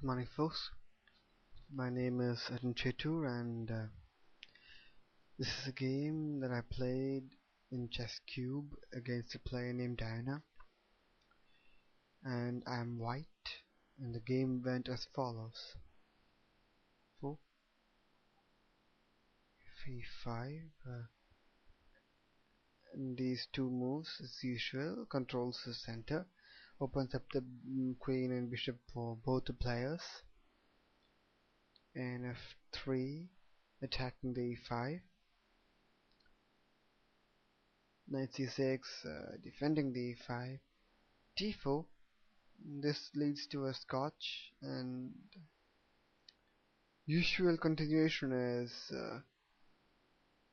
Good morning, folks. My name is here4 and this is a game that I played in chess cube against a player named Diana, and I'm white, and the game went as follows: 4 c5, and these two moves as usual controls the center, opens up the queen and bishop for both the players, and f3 attacking the e5, knight c6 defending the e5, d4. This leads to a scotch, and usual continuation is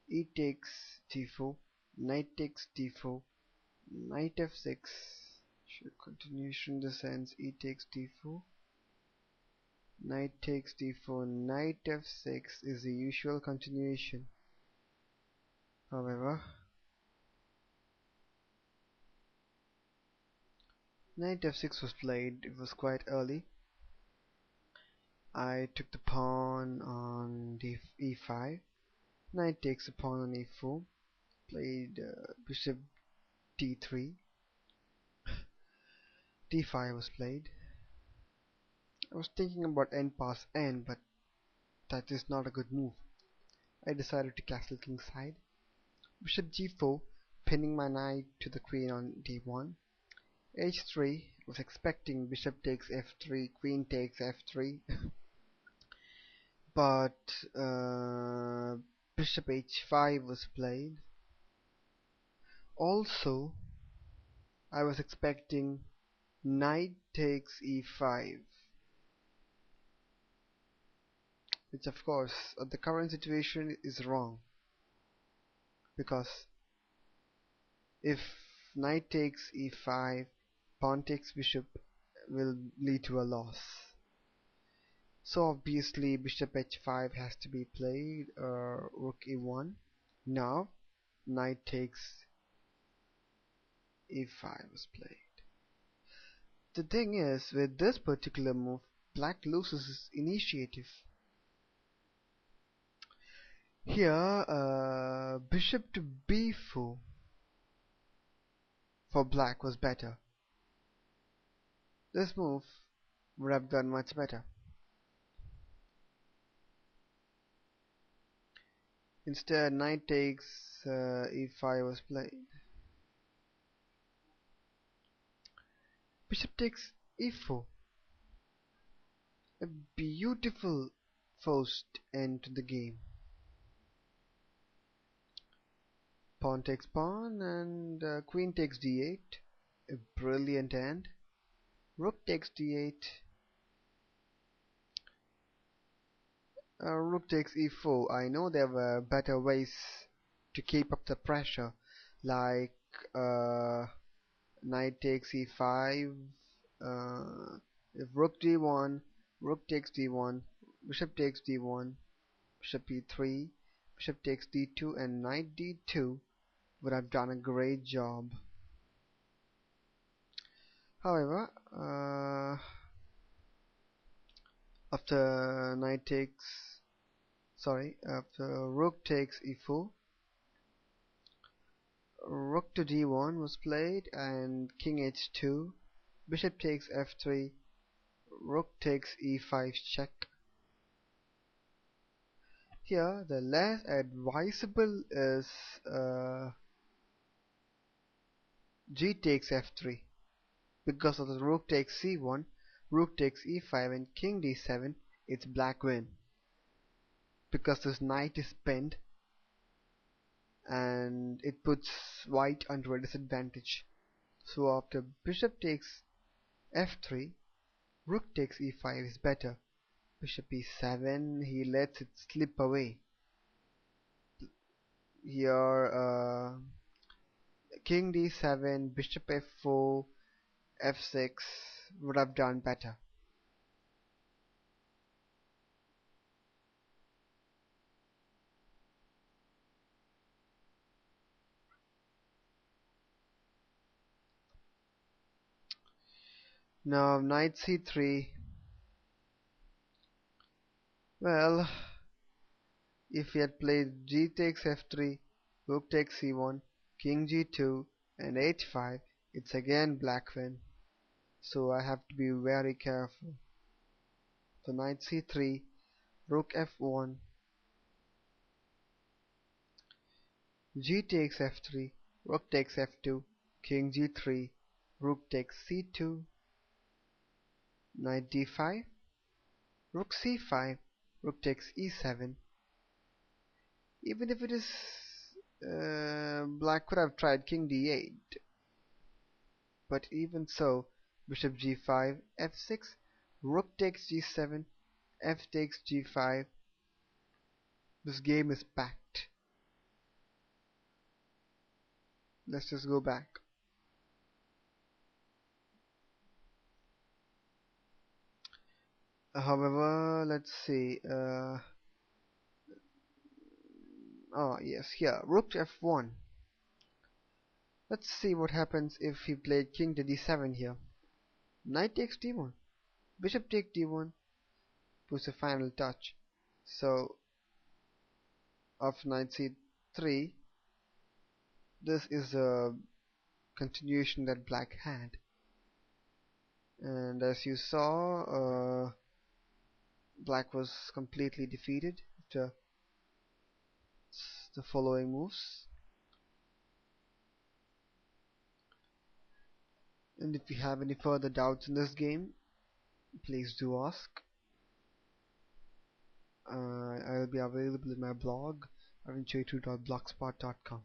e takes d4, knight takes d4, knight f6. Continuation in the sense e takes d4, knight takes d4, knight f6 is the usual continuation. However, knight f6 was played. It was quite early. I took the pawn on e5. Knight takes the pawn on e4. Played bishop d3. d5 was played. I was thinking about n pass n, but that is not a good move. I decided to castle kingside. Bishop g4, pinning my knight to the queen on d1. h3, was expecting bishop takes f3, queen takes f3. But bishop h5 was played. Also, I was expecting knight takes e5, which of course at the current situation is wrong, because if knight takes e5, pawn takes bishop will lead to a loss. So obviously bishop h5 has to be played, rook e1. Now knight takes e5 was played. The thing is, with this particular move, black loses his initiative. Here, bishop to b4 for black was better. This move would have done much better. Instead, knight takes e5 was played. Bishop takes e4. A beautiful forced end to the game. Pawn takes pawn, and queen takes d8. A brilliant end. Rook takes d8. Rook takes e4. I know there were better ways to keep up the pressure, like knight takes e5. If rook d1, rook takes d1, bishop takes d1, bishop e3, bishop takes d2, and knight d2 would have done a great job. However, after rook takes e4, rook to d1 was played, and king h2, bishop takes f3, rook takes e5 check. Here the less advisable is g takes f3, because of the rook takes c1, rook takes e5, and king d7. It's black win, because this knight is pinned and it puts white under a disadvantage. So after bishop takes f3, rook takes e5 is better. Bishop e7, he lets it slip away. Here king d7, bishop f4, f6 would have done better. Now knight c3, Well, if he had played g takes f3, rook takes c1, king g2, and h5, it's again black win. So I have to be very careful. So knight c3, rook f1, g takes f3, rook takes f2, king g3, rook takes c2, knight d5, rook c5, rook takes e7. Even if it is black could have tried king d8, but even so, bishop g5, f6, rook takes g7, f takes g5. This game is packed. Let's just go back. However, let's see. Oh yes, here rook f1. Let's see what happens if he played king to d7 here. Knight takes d1. Bishop takes d1 puts a final touch. So after knight c3, this is a continuation that black had. And as you saw, black was completely defeated after the following moves. And if you have any further doubts in this game, please do ask. I will be available in my blog, here4.blogspot.com.